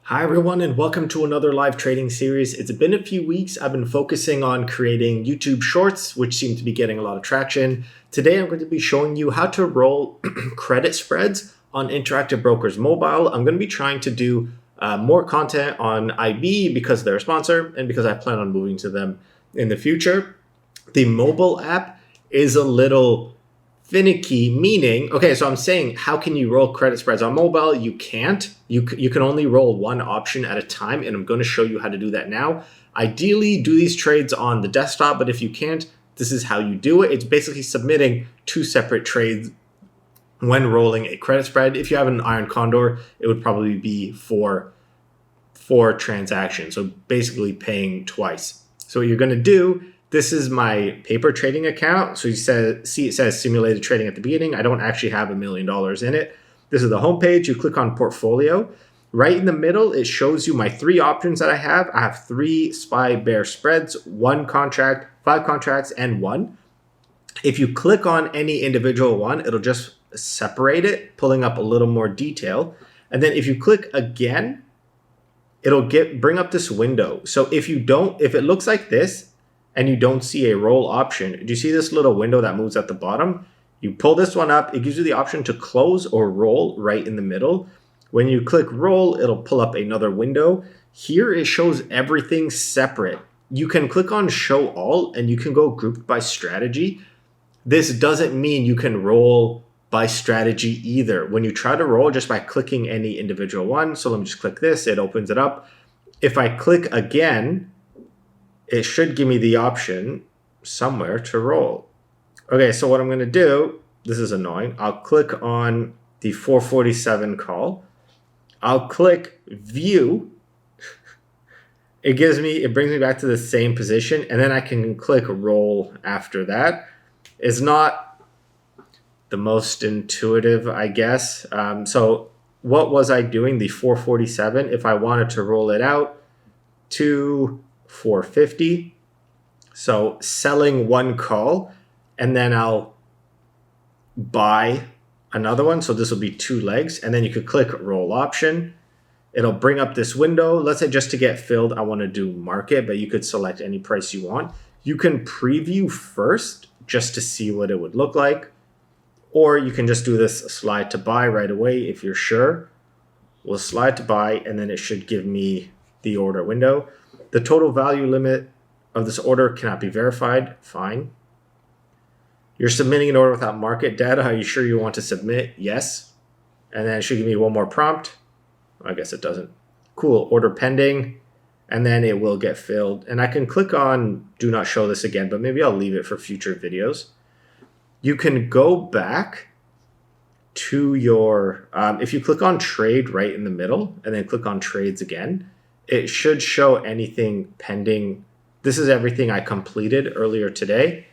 Hi everyone and welcome to another live trading series. It's been a few weeks. I've been focusing on creating YouTube shorts, which seem to be getting a lot of traction. Today I'm going to be showing you how to roll credit spreads on Interactive Brokers Mobile. I'm going to be trying to do more content on IB because they're a sponsor and because I plan on moving to them in the future. The mobile app is a little finicky, meaning, okay, so I'm saying, how can you roll credit spreads on mobile? You can't. You can only roll one option at a time, and I'm going to show you how to do that now. Ideally, do these trades on the desktop, but if you can't, this is how you do it. It's basically submitting two separate trades when rolling a credit spread. If you have an Iron Condor, it would probably be four transactions, so basically paying twice. So what you're going to do, this is my paper trading account. So you see it says simulated trading at the beginning. I don't actually have $1 million in it. This is the home page. You click on portfolio. Right in the middle, it shows you my three options that I have. I have 3 SPY bear spreads, 1 contract, 5 contracts, and 1. If you click on any individual one, it'll just separate it, pulling up a little more detail. And then if you click again, it'll bring up this window. So if it looks like this, and you don't see a roll option, do you see this little window that moves at the bottom? You pull this one up, it gives you the option to close or roll right in the middle. When you click roll, it'll pull up another window. Here it shows everything separate. You can click on show all and you can go grouped by strategy. This doesn't mean you can roll by strategy either. When you try to roll just by clicking any individual one, so let me just click this, it opens it up. If I click again, it should give me the option somewhere to roll. Okay, so what I'm going to do, this is annoying. I'll click on the 447 call. I'll click view. It brings me back to the same position, and then I can click roll after that. It's not the most intuitive, I guess. So what was I doing? The 447, if I wanted to roll it out to 450, so selling one call, and then I'll buy another one, so this will be 2 legs, and then you could click roll option. It'll bring up this window. Let's say just to get filled, I want to do market, but you could select any price you want. You can preview first just to see what it would look like, or you can just do this slide to buy right away if you're sure. We'll slide to buy, and then it should give me the order window. The total value limit of this order cannot be verified. Fine. You're submitting an order without market data. Are you sure you want to submit? Yes. And then it should give me one more prompt. I guess it doesn't. Cool. Order pending. And then it will get filled. And I can click on do not show this again, but maybe I'll leave it for future videos. You can go back to your, if you click on trade right in the middle and then click on trades again, it should show anything pending. This is everything I completed earlier today.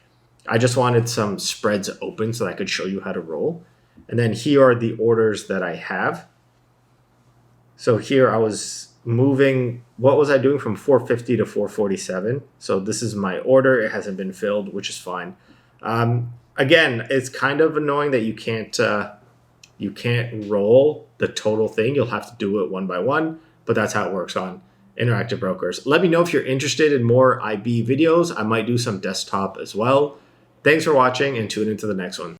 I just wanted some spreads open so that I could show you how to roll. And then here are the orders that I have. So here I was moving, what was I doing from 450 to 447? So this is my order. It hasn't been filled, which is fine. Again, it's kind of annoying that you can't roll the total thing. You'll have to do it one by one. But that's how it works on Interactive Brokers. Let me know if you're interested in more IB videos. I might do some desktop as well. Thanks for watching and tune into the next one.